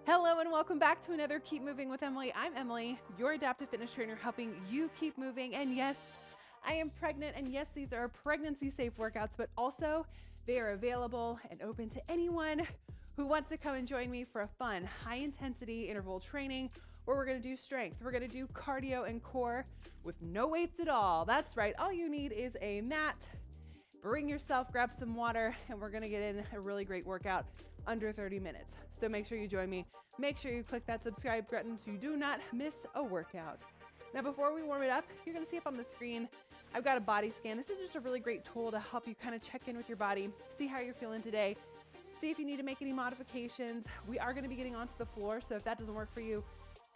Hello and welcome back to another Keep Moving with Emily. I'm Emily, your adaptive fitness trainer helping you keep moving. And yes, I am pregnant. And yes, these are pregnancy safe workouts, but also they are available and open to anyone who wants to come and join me for a fun, high intensity interval training where we're gonna do strength. We're gonna do cardio and core with no weights at all. That's right, all you need is a mat. Bring yourself, grab some water, and we're gonna get in a really great workout under 30 minutes. So make sure you join me. Make sure you click that subscribe button so you do not miss a workout. Now, before we warm it up, you're gonna see up on the screen, I've got a body scan. This is just a really great tool to help you kind of check in with your body, see how you're feeling today, see if you need to make any modifications. We are gonna be getting onto the floor, so if that doesn't work for you,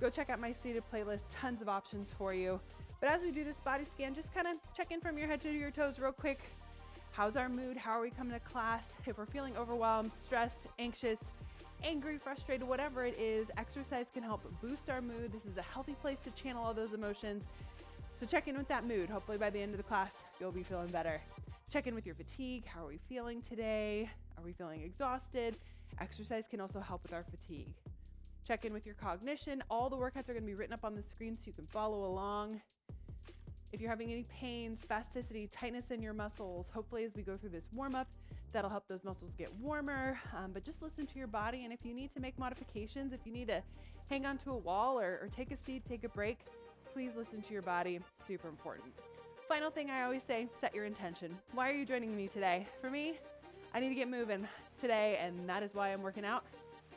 go check out my seated playlist, tons of options for you. But as we do this body scan, just kind of check in from your head to your toes real quick. How's our mood? How are we coming to class? If we're feeling overwhelmed, stressed, anxious, angry, frustrated, whatever it is, exercise can help boost our mood. This is a healthy place to channel all those emotions. So check in with that mood. Hopefully by the end of the class, you'll be feeling better. Check in with your fatigue. How are we feeling today? Are we feeling exhausted? Exercise can also help with our fatigue. Check in with your cognition. All the workouts are going to be written up on the screen so you can follow along. If you're having any pain, spasticity, tightness in your muscles, hopefully as we go through this warm-up, that'll help those muscles get warmer, but just listen to your body. And if you need to make modifications, if you need to hang onto a wall or take a seat, take a break, please listen to your body, super important. Final thing I always say, set your intention. Why are you joining me today? For me, I need to get moving today, and that is why I'm working out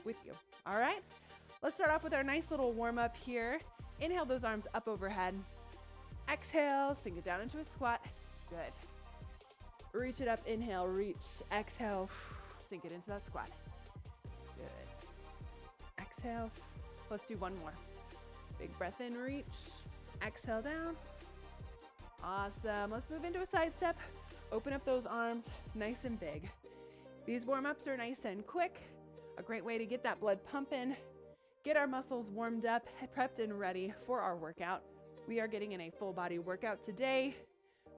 with you. All right, let's start off with our nice little warm-up here. Inhale those arms up overhead. Exhale, sink it down into a squat. Good. Reach it up, inhale, reach, exhale, sink it into that squat. Good. Exhale. Let's do one more. Big breath in, reach, exhale down. Awesome. Let's move into a side step. Open up those arms nice and big. These warm-ups are nice and quick. A great way to get that blood pumping, get our muscles warmed up, prepped and ready for our workout. We are getting in a full body workout today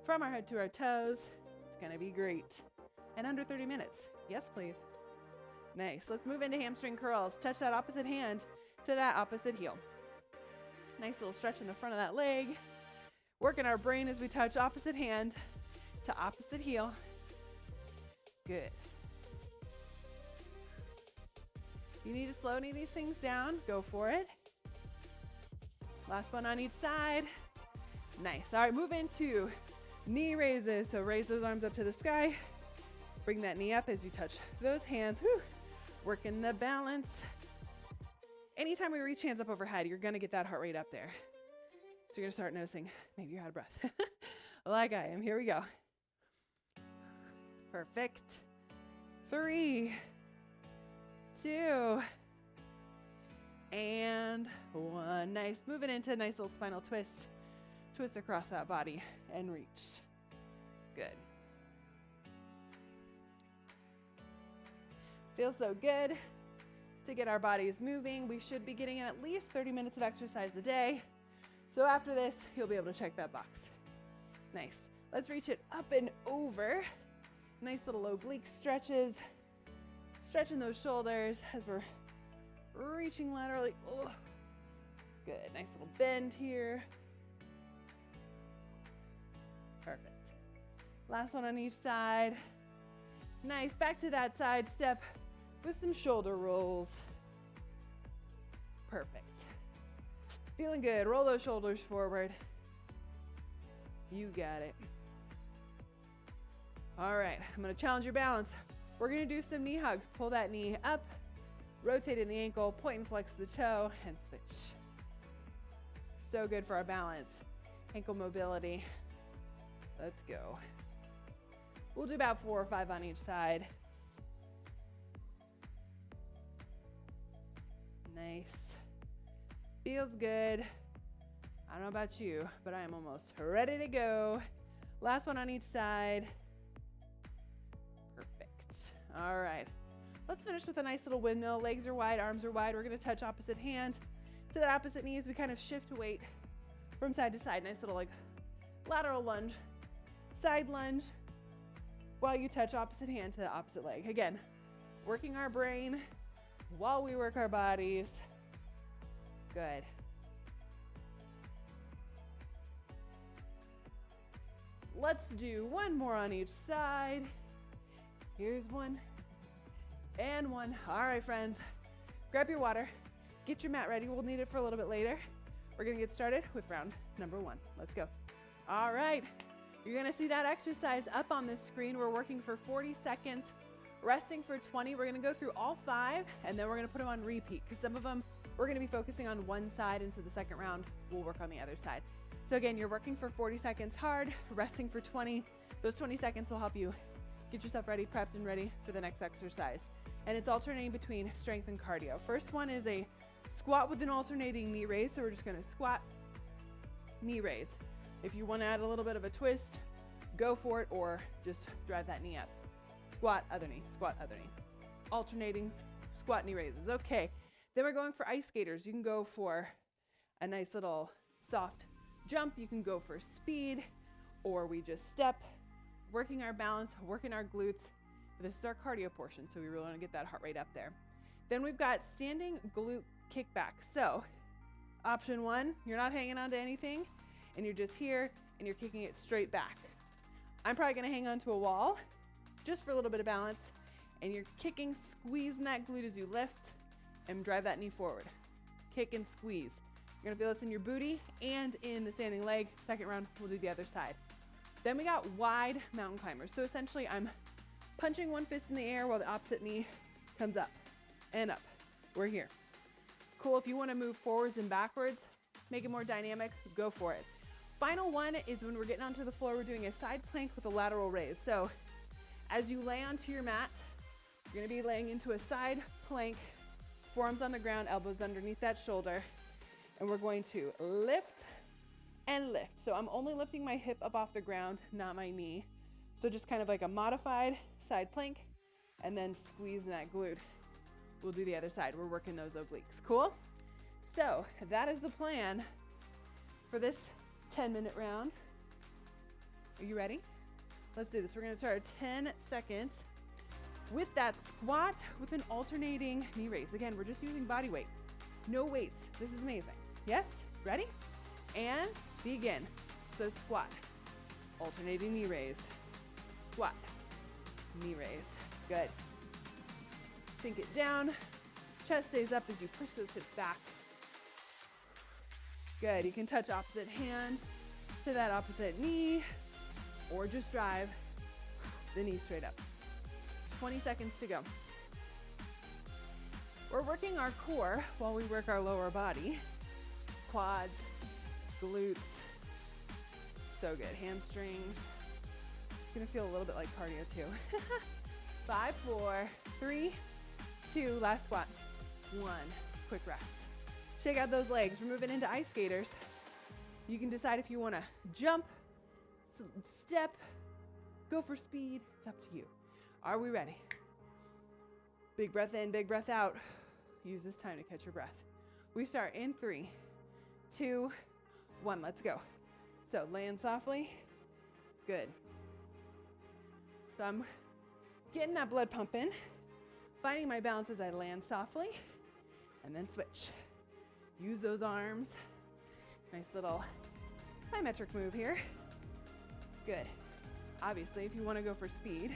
from our head to our toes. It's gonna be great. And under 30 minutes. Yes, please. Nice. Let's move into hamstring curls. Touch that opposite hand to that opposite heel. Nice little stretch in the front of that leg. Working our brain as we touch opposite hand to opposite heel. Good. If you need to slow any of these things down, go for it. Last one on each side. Nice. All right, move into knee raises. So raise those arms up to the sky. Bring that knee up as you touch those hands. Whew. Working the balance. Anytime we reach hands up overhead, you're going to get that heart rate up there. So you're going to start noticing maybe you're out of breath. Like I am. Here we go. Perfect. 3, 2, and 1. Nice. Moving into a nice little spinal twist. Twist across that body and reach. Good. Feels so good to get our bodies moving. We should be getting in at least 30 minutes of exercise a day. So after this, you'll be able to check that box. Nice. Let's reach it up and over. Nice little oblique stretches. Stretching those shoulders as we're reaching laterally. Oh, good. Nice little bend here. Perfect. Last one on each side. Nice. Back to that side step with some shoulder rolls. Perfect. Feeling good. Roll those shoulders forward. You got it. All right. I'm going to challenge your balance. We're going to do some knee hugs. Pull that knee up. Rotating the ankle, point and flex the toe, and switch. So good for our balance. Ankle mobility. Let's go. We'll do about 4 or 5 on each side. Nice. Feels good. I don't know about you, but I am almost ready to go. Last one on each side. Perfect. All right. Let's finish with a nice little windmill. Legs are wide, arms are wide. We're going to touch opposite hand to the opposite knee as we kind of shift weight from side to side. Nice little like lateral lunge, side lunge, while you touch opposite hand to the opposite leg. Again, working our brain, while we work our bodies. Good. Let's do one more on each side. Here's one and one. All right, friends, grab your water, get your mat ready. We'll need it for a little bit later. We're gonna get started with round number 1. Let's go. All right, you're gonna see that exercise up on the screen. We're working for 40 seconds, resting for 20. We're gonna go through all 5, and then we're gonna put them on repeat, because some of them we're gonna be focusing on one side, and so the second round we'll work on the other side. So again, you're working for 40 seconds hard, resting for 20. Those 20 seconds will help you get yourself ready, prepped and ready for the next exercise. And it's alternating between strength and cardio. First one is a squat with an alternating knee raise. So we're just gonna squat, knee raise. If you wanna add a little bit of a twist, go for it, or just drive that knee up. Squat, other knee, squat, other knee. Alternating squat, knee raises. Okay, then we're going for ice skaters. You can go for a nice little soft jump. You can go for speed, or we just step, working our balance, working our glutes. This is our cardio portion, so we really want to get that heart rate up there. Then we've got standing glute kickback. So option 1, you're not hanging on to anything, and you're just here, and you're kicking it straight back. I'm probably going to hang on to a wall just for a little bit of balance, and you're kicking, squeezing that glute as you lift and drive that knee forward. Kick and squeeze. You're going to feel this in your booty and in the standing leg. Second round, we'll do the other side. Then we got wide mountain climbers. So essentially I'm punching one fist in the air while the opposite knee comes up and up. We're here. Cool, if you wanna move forwards and backwards, make it more dynamic, go for it. Final one is when we're getting onto the floor, we're doing a side plank with a lateral raise. So as you lay onto your mat, you're gonna be laying into a side plank, forearms on the ground, elbows underneath that shoulder, and we're going to lift and lift. So I'm only lifting my hip up off the ground, not my knee. So just kind of like a modified side plank, and then squeeze that glute. We'll do the other side. We're working those obliques. Cool? So that is the plan for this 10-minute round. Are you ready? Let's do this. We're gonna start 10 seconds with that squat with an alternating knee raise. Again, we're just using body weight. No weights. This is amazing. Yes? Ready? And begin. So squat, alternating knee raise, squat, knee raise. Good. Sink it down. Chest stays up as you push those hips back. Good. You can touch opposite hand to that opposite knee, or just drive the knee straight up. 20 seconds to go. We're working our core while we work our lower body. Quads, glutes, so good. Hamstrings. It's gonna feel a little bit like cardio too. 5, 4, 3, 2, last squat. 1, quick rest. Shake out those legs. We're moving into ice skaters. You can decide if you wanna jump, step, go for speed. It's up to you. Are we ready? Big breath in, big breath out. Use this time to catch your breath. We start in 3, 2, 1, let's go. So land softly, good. So I'm getting that blood pumping, finding my balance as I land softly, and then switch. Use those arms. Nice little plyometric move here. Good. Obviously, if you want to go for speed,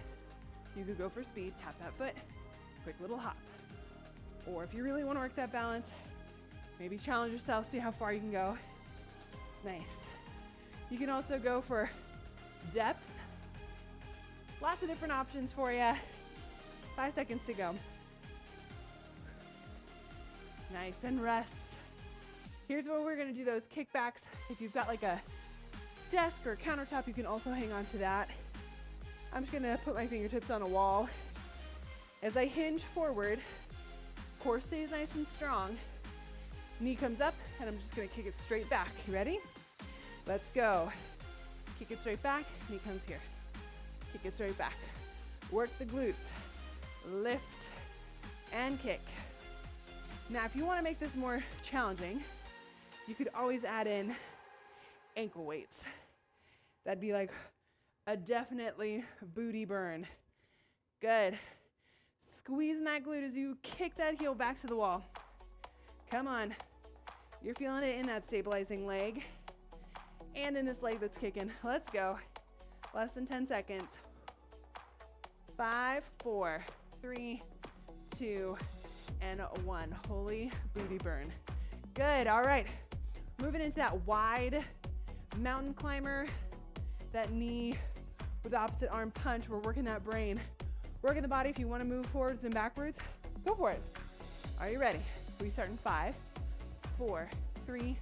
you could go for speed, tap that foot, quick little hop. Or if you really want to work that balance, maybe challenge yourself, see how far you can go. Nice. You can also go for depth. Lots of different options for you. 5 seconds to go. Nice, and rest. Here's where we're gonna do those kickbacks. If you've got like a desk or countertop, you can also hang on to that. I'm just gonna put my fingertips on a wall. As I hinge forward, core stays nice and strong. Knee comes up, and I'm just gonna kick it straight back. You ready? Let's go. Kick it straight back, knee comes here. Kick it straight back. Work the glutes. Lift and kick. Now, if you wanna make this more challenging, you could always add in ankle weights. That'd be like a definitely booty burn. Good. Squeezing that glute as you kick that heel back to the wall. Come on. You're feeling it in that stabilizing leg and in this leg that's kicking. Let's go. Less than 10 seconds. 5, 4, 3, 2, and 1. Holy booty burn. Good. All right. Moving into that wide mountain climber, that knee with the opposite arm punch. We're working that brain. Working the body. If you want to move forwards and backwards, go for it. Are you ready? We start in 5, 4, 3,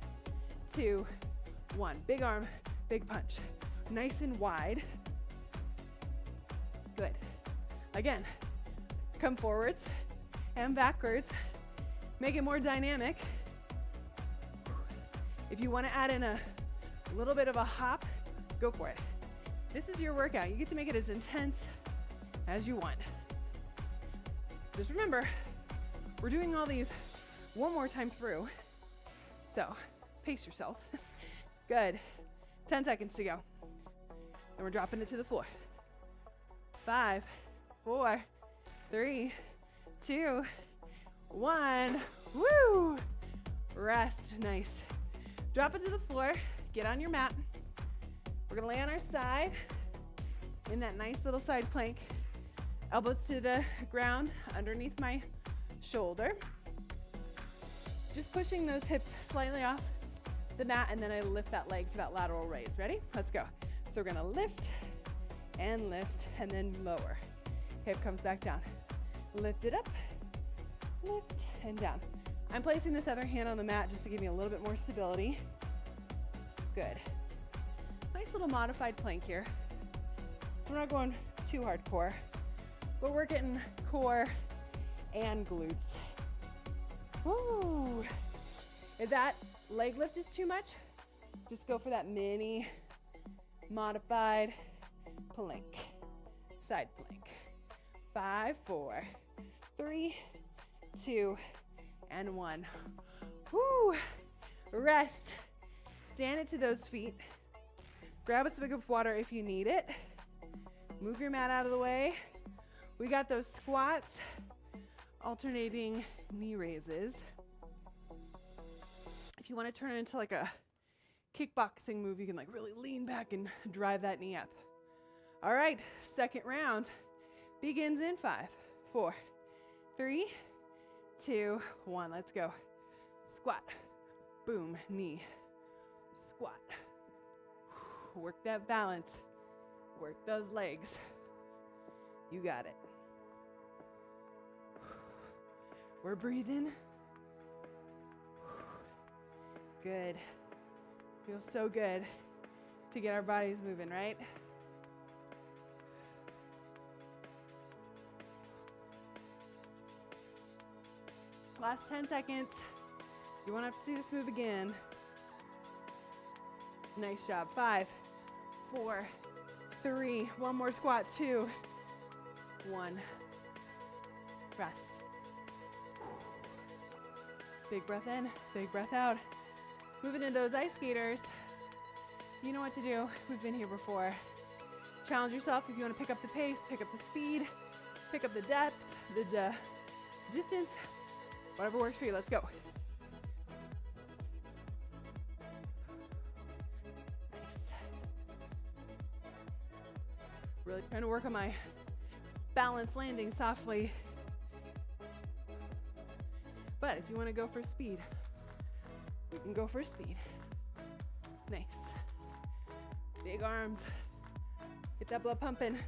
2, 1. Big arm, big punch. Nice and wide. Good. Again, come forwards and backwards. Make it more dynamic. If you want to add in a little bit of a hop, go for it. This is your workout. You get to make it as intense as you want. Just remember, we're doing all these one more time through. So, pace yourself. Good. 10 seconds to go. And we're dropping it to the floor. 5, 4, 3, 2, 1. Woo! Rest. Nice. Drop it to the floor. Get on your mat. We're gonna lay on our side in that nice little side plank. Elbows to the ground underneath my shoulder. Just pushing those hips slightly off the mat, and then I lift that leg for that lateral raise. Ready? Let's go. So we're gonna lift, and then lower. Hip comes back down. Lift it up, lift, and down. I'm placing this other hand on the mat just to give me a little bit more stability. Good. Nice little modified plank here. So we're not going too hardcore, but we're getting core and glutes. Woo! If that leg lift is too much, just go for that mini modified plank, side plank. 5, 4, 3, 2, and 1. Woo! Rest. Stand it to those feet. Grab a swig of water if you need it. Move your mat out of the way. We got those squats, alternating knee raises. If you want to turn it into like a kickboxing move, you can like really lean back and drive that knee up. All right, second round begins in 5, 4, 3, 2, 1. Let's go. Squat, boom, knee, squat. Work that balance. Work those legs. You got it. We're breathing. Good. Feels so good to get our bodies moving, right? Last 10 seconds. You won't have to see this move again. Nice job. 5, 4, 3. One more squat. 2, 1. Rest. Big breath in, big breath out. Moving into those ice skaters. You know what to do. We've been here before. Challenge yourself if you want to pick up the pace, pick up the speed, pick up the depth, the distance, whatever works for you. Let's go. Nice. Really trying to work on my balance, landing softly. But if you want to go for speed, we can go for speed. Nice. Big arms. Get that blood pumping.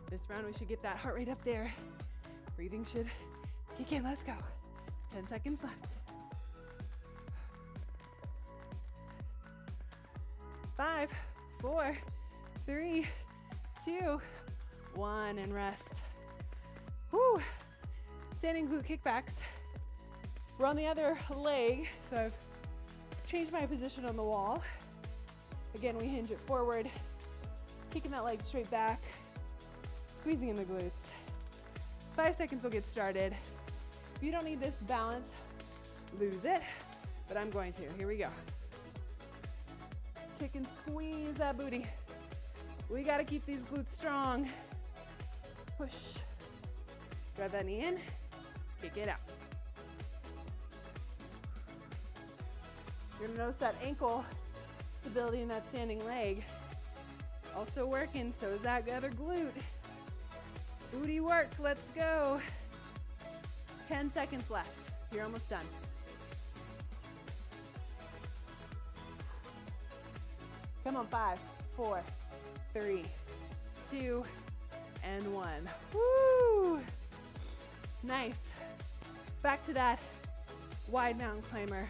This round we should get that heart rate up there. Breathing should kick in. Let's go. 10 seconds left. 5, 4, 3, 2, 1, and rest. Woo! Standing glute kickbacks. We're on the other leg, so I've changed my position on the wall. Again, we hinge it forward, kicking that leg straight back, squeezing in the glutes. 5 seconds, we'll get started. If you don't need this balance, lose it, but I'm going to. Here we go. Kick and squeeze that booty. We gotta keep these glutes strong. Push Drive that knee in, kick it out. You're gonna notice that ankle stability in that standing leg. Also working, so is that other glute. Booty work, let's go. 10 seconds left. You're almost done. Come on, 5, 4, 3, 2, and 1. Woo! Nice. Back to that wide mountain climber.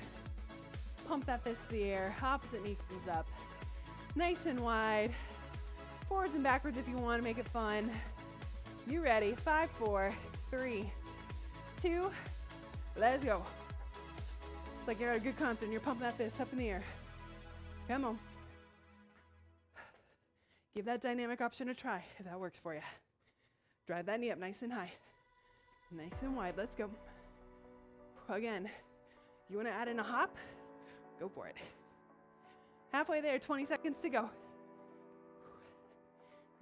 Pump that fist to the air. Opposite knee comes up. Nice and wide. Forwards and backwards if you want to make it fun. You ready? 5, 4, 3, 2, let's go. It's like you're at a good concert and you're pumping that fist up in the air. Come on. Give that dynamic option a try if that works for you. Drive that knee up nice and high. Nice and wide. Let's go. Again, you want to add in a hop? Go for it. Halfway there, 20 seconds to go.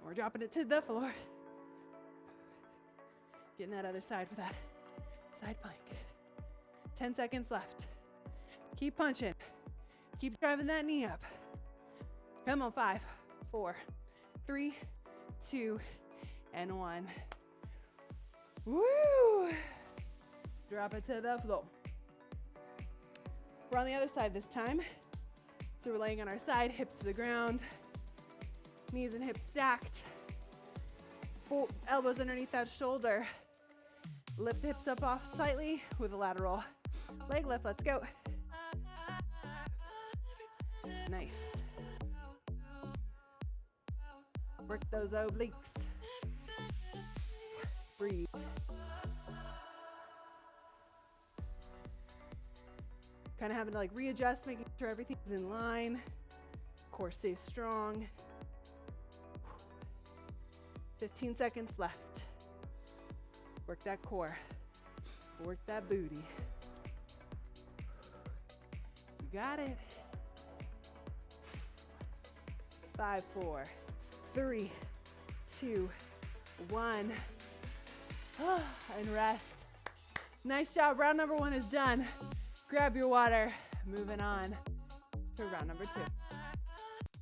We're dropping it to the floor. Getting that other side for that side plank. 10 seconds left. Keep punching. Keep driving that knee up. Come on, 5, 4, 3, 2, and 1. Woo! Drop it to the floor. We're on the other side this time. So we're laying on our side, hips to the ground, knees and hips stacked, elbows underneath that shoulder. Lift the hips up off slightly with a lateral leg lift. Let's go. Nice. Work those obliques. Breathe. Kind of having to like readjust, making sure everything's in line. Core stays strong. 15 seconds left. Work that core. Work that booty. You got it. 5, 4, 3, 2, 1. And rest. Nice job. Round number 1 is done. Grab your water. Moving on to round number 2.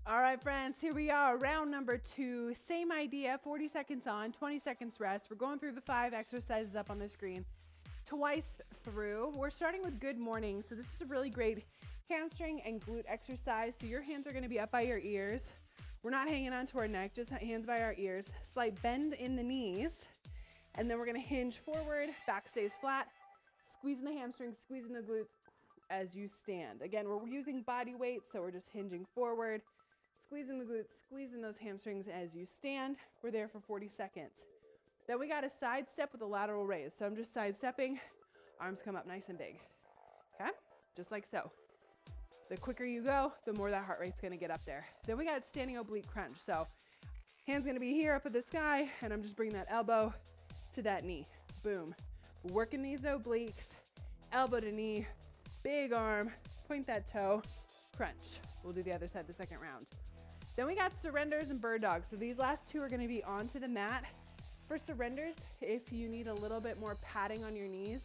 All right, friends, here we are. Round number 2. Same idea. 40 seconds on, 20 seconds rest. We're going through the 5 exercises up on the screen twice through. We're starting with good morning. So this is a really great hamstring and glute exercise. So your hands are going to be up by your ears. We're not hanging onto our neck, just hands by our ears. Slight bend in the knees. And then we're going to hinge forward, back stays flat, squeezing the hamstrings, squeezing the glutes as you stand. Again, we're using body weight, so we're just hinging forward, squeezing the glutes, squeezing those hamstrings as you stand. We're there for 40 seconds. Then we got a side step with a lateral raise. So I'm just side stepping, arms come up nice and big. Okay? Just like so. The quicker you go, the more that heart rate's gonna get up there. Then we got standing oblique crunch. So hands gonna be here up at the sky, and I'm just bringing that elbow to that knee. Boom. Working these obliques, elbow to knee, big arm, point that toe, crunch. We'll do the other side the second round. Then we got surrenders and bird dogs. So these last two are gonna be onto the mat. For surrenders, if you need a little bit more padding on your knees,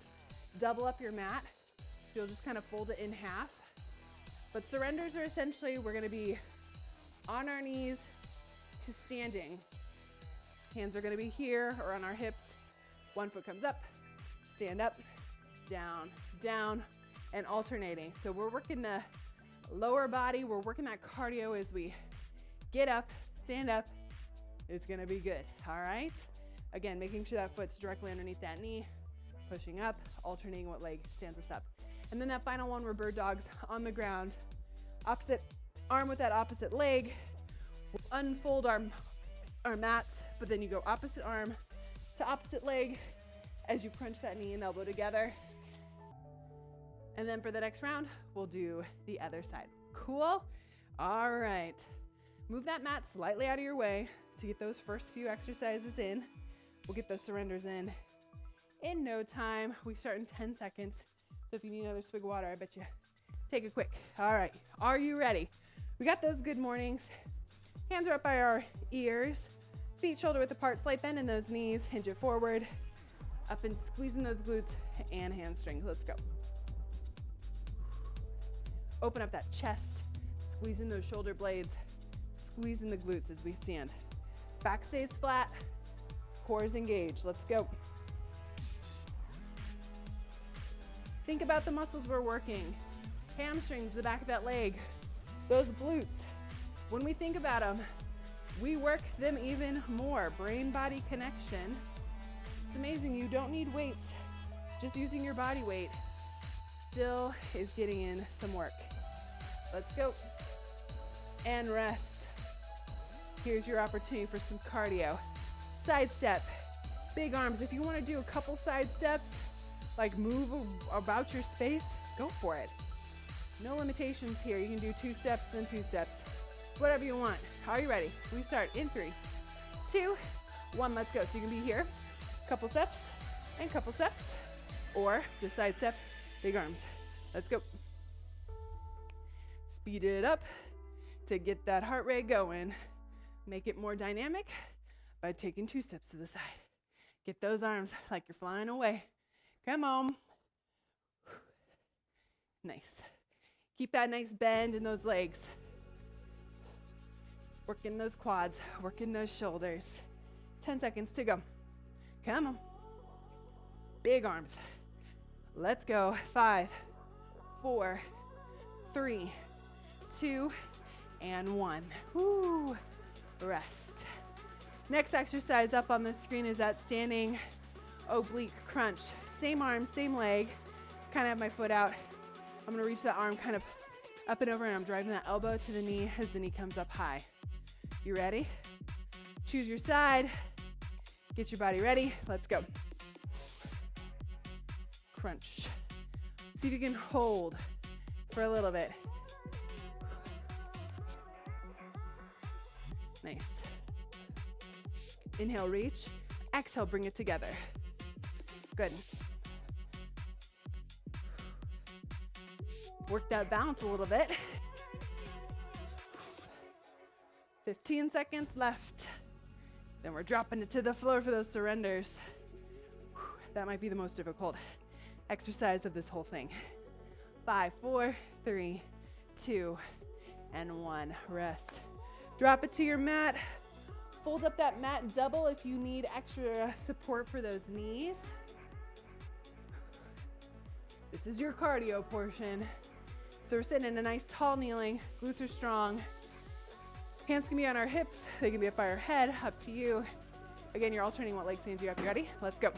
double up your mat. You'll just kind of fold it in half. But surrenders are essentially, we're gonna be on our knees to standing. Hands are gonna be here or on our hips. One foot comes up, stand up, down, down, and alternating. So we're working the lower body, we're working that cardio as we get up, stand up. It's gonna be good, all right? Again, making sure that foot's directly underneath that knee, pushing up, alternating what leg stands us up. And then that final one, we're bird dogs on the ground. Opposite arm with that opposite leg. We'll unfold our mats, but then you go opposite arm to opposite leg as you crunch that knee and elbow together. And then for the next round, we'll do the other side. Cool? All right. Move that mat slightly out of your way to get those first few exercises in. We'll get those surrenders in no time. We start in 10 seconds. So if you need another swig of water, I bet you take a quick. All right, are you ready? We got those good mornings. Hands are up by our ears. Feet shoulder width apart, slight bend in those knees. Hinge it forward. Up and squeezing those glutes and hamstrings. Let's go. Open up that chest, squeezing those shoulder blades, squeezing the glutes as we stand. Back stays flat, core is engaged. Let's go. Think about the muscles we're working. Hamstrings, the back of that leg, those glutes. When we think about them, we work them even more. Brain-body connection. It's amazing, you don't need weights. Just using your body weight still is getting in some work. Let's go. And rest. Here's your opportunity for some cardio. Side step, big arms. If you want to do a couple side steps, like move about your space, go for it. No limitations here. You can do 2 steps, then 2 steps. Whatever you want. Are you ready? We start in 3, 2, 1, let's go. So you can be here, couple steps, and couple steps, or just side step, big arms. Let's go. Speed it up to get that heart rate going. Make it more dynamic by taking 2 steps to the side. Get those arms like you're flying away. Come on. Nice. Keep that nice bend in those legs. Working those quads, working those shoulders. 10 seconds to go. Come on. Big arms. Let's go. 5, 4, 3, 2, and 1. Woo. Rest. Next exercise up on the screen is that standing oblique crunch. Same arm, same leg. Kind of have my foot out. I'm going to reach that arm kind of up and over, and I'm driving that elbow to the knee as the knee comes up high. You ready? Choose your side. Get your body ready. Let's go. Crunch. See if you can hold for a little bit. Nice. Inhale, reach. Exhale, bring it together. Good. Work that balance a little bit. 15 seconds left. Then we're dropping it to the floor for those surrenders. That might be the most difficult exercise of this whole thing. 5, 4, 3, 2, and 1. Rest. Drop it to your mat. Fold up that mat double if you need extra support for those knees. This is your cardio portion. So we're sitting in a nice tall kneeling. Glutes are strong. Hands can be on our hips. They can be up by our head, up to you. Again, you're alternating what leg stands you up. You ready? Let's go.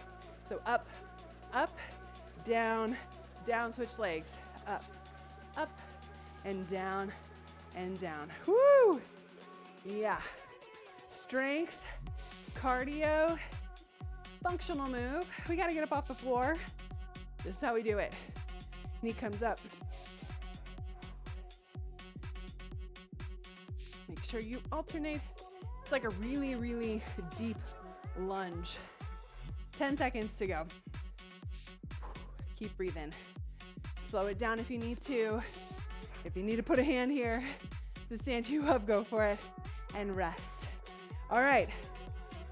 So up, up, down, down, switch legs. Up, up, and down, and down. Woo! Yeah. Strength, cardio, functional move. We gotta get up off the floor. This is how we do it. Knee comes up. Make sure you alternate. It's like a really, really deep lunge. 10 seconds to go. Keep breathing. Slow it down if you need to. If you need to put a hand here to stand you up, go for it. And rest. All right.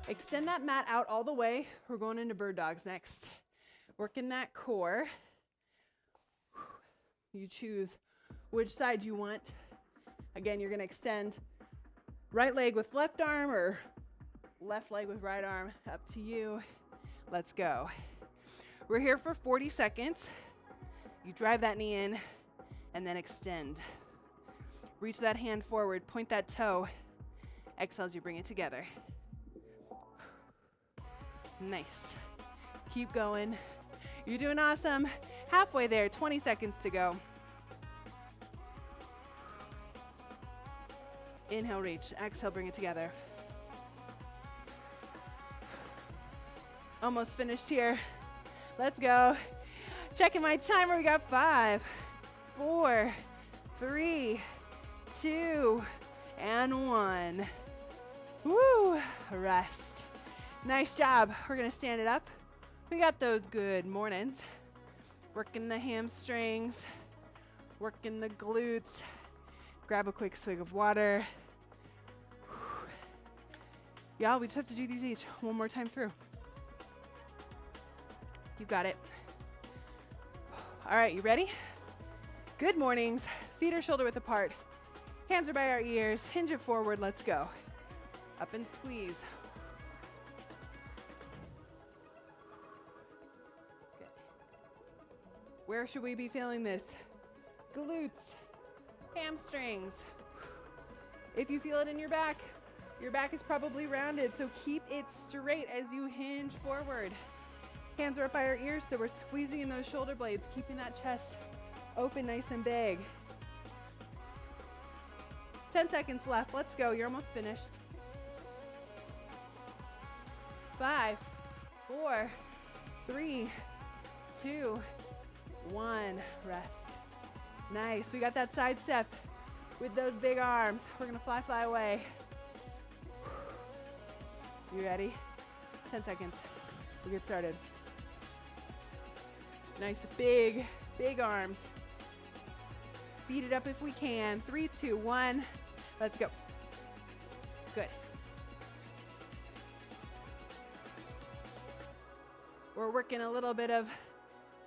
Extend that mat out all the way. We're going into bird dogs next. Working that core. You choose which side you want. Again, you're going to extend right leg with left arm or left leg with right arm. Up to you. Let's go. We're here for 40 seconds. You drive that knee in and then extend. Reach that hand forward, point that toe. Exhale as you bring it together. Nice. Keep going. You're doing awesome. Halfway there, 20 seconds to go. Inhale, reach. Exhale, bring it together. Almost finished here. Let's go. Checking my timer. We got 5, 4, 3, 2, and 1. Woo! Rest. Nice job. We're going to stand it up. We got those good mornings. Working the hamstrings, working the glutes. Grab a quick swig of water. Y'all, we just have to do these each one more time through. You got it. All right, you ready? Good mornings. Feet are shoulder width apart. Hands are by our ears. Hinge it forward. Let's go. Up and squeeze. Good. Where should we be feeling this? Glutes, hamstrings. If you feel it in your back is probably rounded, so keep it straight as you hinge forward. Hands are up by our ears, so we're squeezing in those shoulder blades, keeping that chest open nice and big. 10 seconds left. Let's go. You're almost finished. 5, 4, 3, 2, 1. Rest. Nice. We got that side step with those big arms. We're going to fly away. You ready? 10 seconds. We'll get started. Nice big arms. Speed it up if we can. 3, 2, 1. Let's go. Good. We're working a little bit of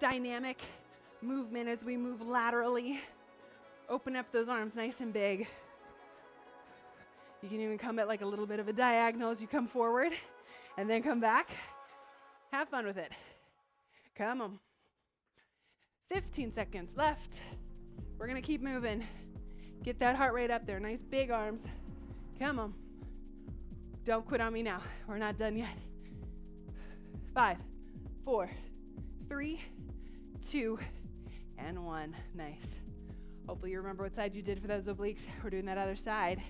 dynamic movement as we move laterally. Open up those arms nice and big. You can even come at like a little bit of a diagonal as you come forward and then come back. Have fun with it. Come on. 15 seconds left. We're gonna keep moving. Get that heart rate up there. Nice big arms. Come on. Don't quit on me now. We're not done yet. 5, 4, 3, 2, and 1. Nice. Hopefully you remember what side you did for those obliques. We're doing that other side.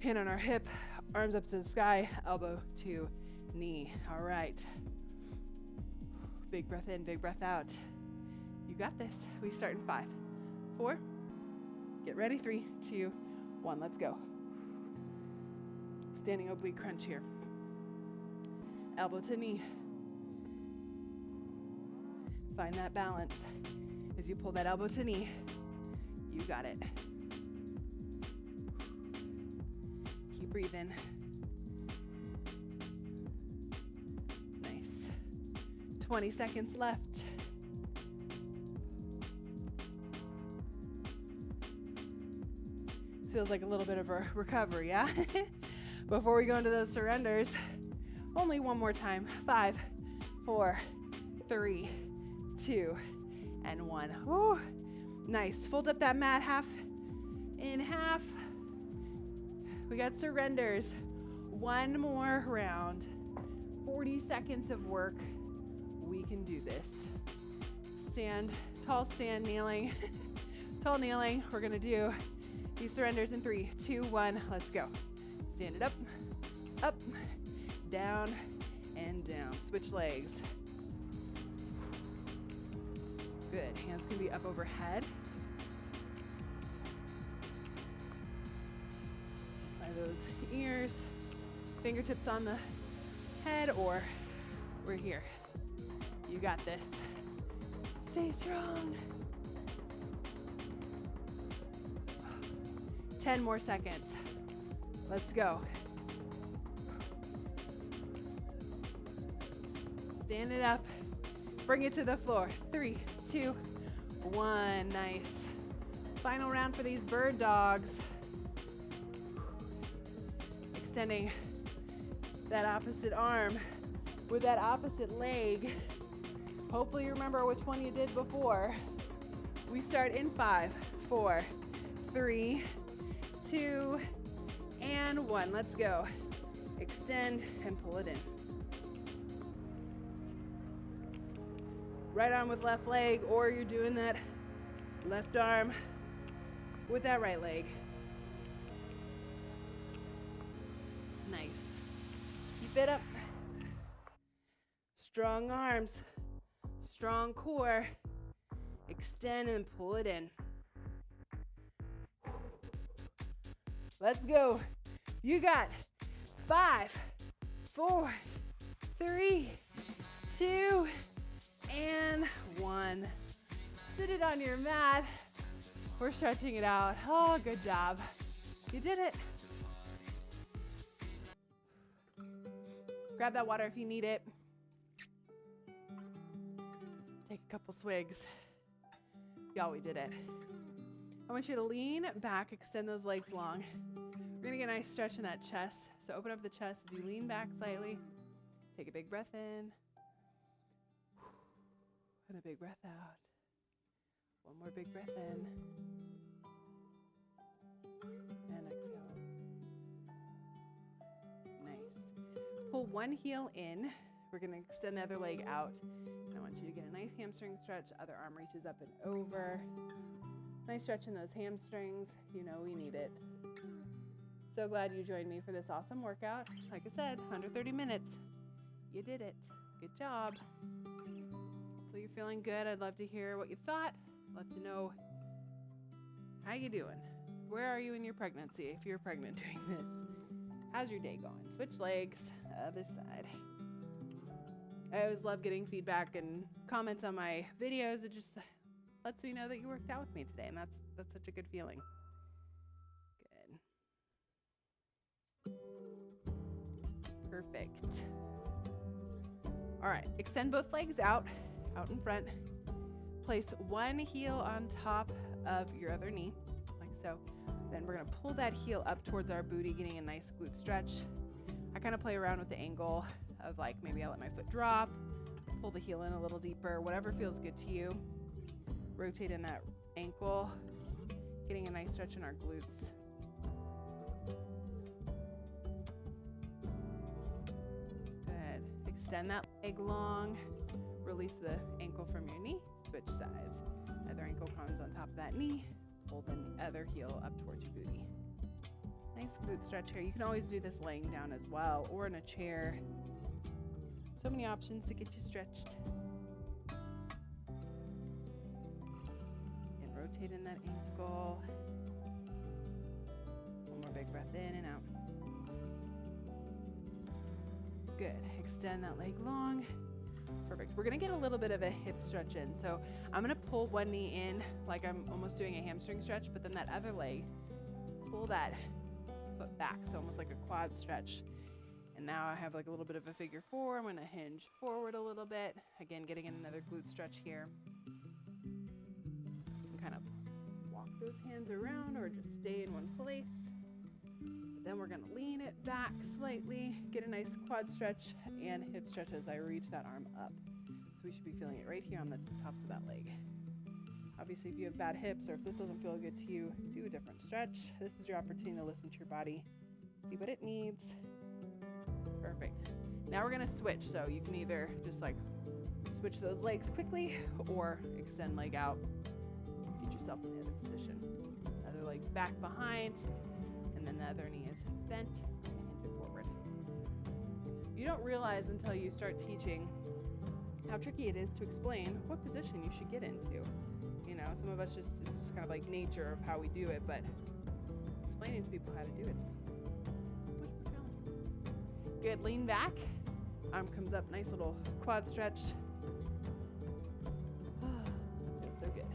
Hand on our hip, arms up to the sky, elbow to knee. All right. Big breath in, big breath out. You got this. We start in 5, 4. Get ready. 3, 2, 1. Let's go. Standing oblique crunch here. Elbow to knee. Find that balance. As you pull that elbow to knee, you got it. Keep breathing. Nice. 20 seconds left. Feels like a little bit of a recovery, yeah? Before we go into those surrenders, only one more time. 5, 4, 3, 2, and 1. Woo. Nice. Fold up that mat half in half. We got surrenders. One more round. 40 seconds of work. We can do this. Stand, tall stand, kneeling. Tall kneeling. We're gonna do these surrenders in 3, 2, 1. Let's go. Stand it up, up, down, and down. Switch legs. Good. Hands can be up overhead. Just by those ears. Fingertips on the head, or we're here. You got this. Stay strong. 10 more seconds. Let's go. Stand it up. Bring it to the floor. 3, 2, 1. Nice. Final round for these bird dogs. Extending that opposite arm with that opposite leg. Hopefully you remember which one you did before. We start in 5, 4, 3, 2, and 1. Let's go. Extend and pull it in. Right arm with left leg, or you're doing that left arm with that right leg. Nice. Keep it up. Strong arms, strong core. Extend and pull it in. Let's go. You got 5, 4, 3, 2, and 1. Sit it on your mat. We're stretching it out. Oh, good job. You did it. Grab that water if you need it. Couple swigs. Y'all, we did it. I want you to lean back, extend those legs long. We're gonna get a nice stretch in that chest. So open up the chest as you lean back slightly. Take a big breath in. And a big breath out. One more big breath in. And exhale. Nice. Pull one heel in. We're gonna extend the other leg out. I want you to get a nice hamstring stretch. Other arm reaches up and over. Nice stretch in those hamstrings. You know we need it. So glad you joined me for this awesome workout. Like I said, under 30 minutes. You did it. Good job. So you're feeling good. I'd love to hear what you thought. Love to know how you doing. Where are you in your pregnancy if you're pregnant doing this? How's your day going? Switch legs, other side. I always love getting feedback and comments on my videos. It just lets me know that you worked out with me today, and that's such a good feeling. Good. Perfect. All right, extend both legs out in front. Place one heel on top of your other knee, like so. Then we're gonna pull that heel up towards our booty, getting a nice glute stretch. I kind of play around with the angle of like maybe I let my foot drop, pull the heel in a little deeper, whatever feels good to you. Rotate in that ankle, getting a nice stretch in our glutes. Good. Extend that leg long, release the ankle from your knee, switch sides. Other ankle comes on top of that knee, pull the other heel up towards your booty. Nice glute stretch here. You can always do this laying down as well or in a chair. So many options to get you stretched. And rotate in that ankle. One more big breath in and out. Good. Extend that leg long. Perfect. We're going to get a little bit of a hip stretch in. So I'm going to pull one knee in like I'm almost doing a hamstring stretch, but then that other leg, pull that foot back. So almost like a quad stretch. And now I have like a little bit of a figure four. I'm going to hinge forward a little bit. Again, getting in another glute stretch here. And kind of walk those hands around or just stay in one place. Then we're going to lean it back slightly, get a nice quad stretch and hip stretch as I reach that arm up. So we should be feeling it right here on the tops of that leg. Obviously, if you have bad hips or if this doesn't feel good to you, do a different stretch. This is your opportunity to listen to your body, see what it needs. Perfect. Now we're going to switch. So you can either just like switch those legs quickly or extend leg out, get yourself in the other position. Other leg's back behind. And then the other knee is bent and hinge it forward. You don't realize until you start teaching how tricky it is to explain what position you should get into. You know, some of us it's just kind of like nature of how we do it, but explaining to people how to do it is much more challenging. Good, lean back. Arm comes up, nice little quad stretch. Feels so good.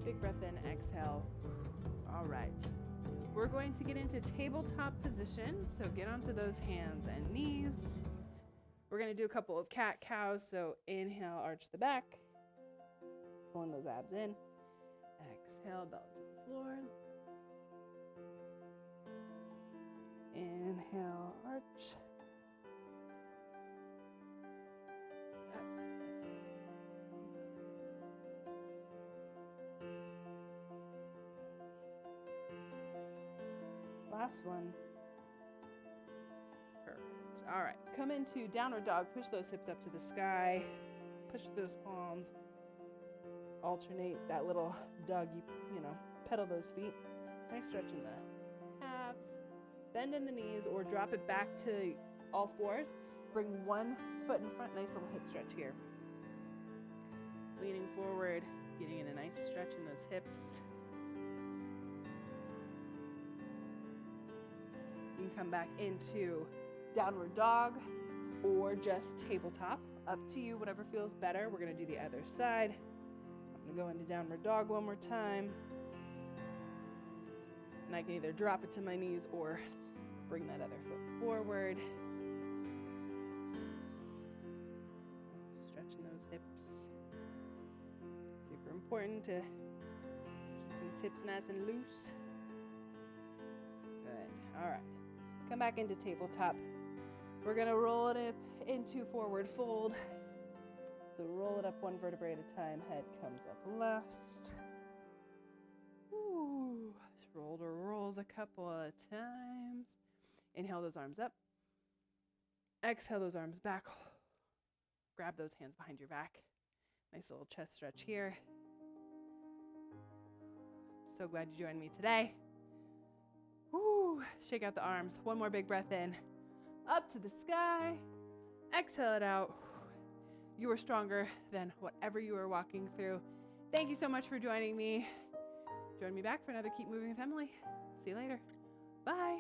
Big breath in, exhale. All right. We're going to get into tabletop position. So get onto those hands and knees. We're going to do a couple of cat cows. So inhale, arch the back. Pulling those abs in. Exhale, belly to the floor. Inhale, arch. Last one. Perfect. All right. Come into downward dog. Push those hips up to the sky. Push those palms. Alternate that little dog. You know, pedal those feet. Nice stretch in the calves. Bend in the knees or drop it back to all fours. Bring one foot in front. Nice little hip stretch here. Leaning forward. Getting in a nice stretch in those hips. You can come back into downward dog or just tabletop. Up to you, whatever feels better. We're going to do the other side. I'm going to go into downward dog one more time. And I can either drop it to my knees or bring that other foot forward. stretching those hips. Super important to keep these hips nice and loose. Good. All right. Come back into tabletop. We're going to roll it up into forward fold. So roll it up one vertebrae at a time. Head comes up last. Ooh. Shoulder rolls a couple of times. Inhale those arms up. Exhale those arms back. Grab those hands behind your back. Nice little chest stretch here. So glad you joined me today. Woo. Shake out the arms. One more big breath in. Up to the sky. Exhale it out. You are stronger than whatever you are walking through. Thank you so much for joining me. Join me back for another Keep Moving with Emily. See you later. Bye.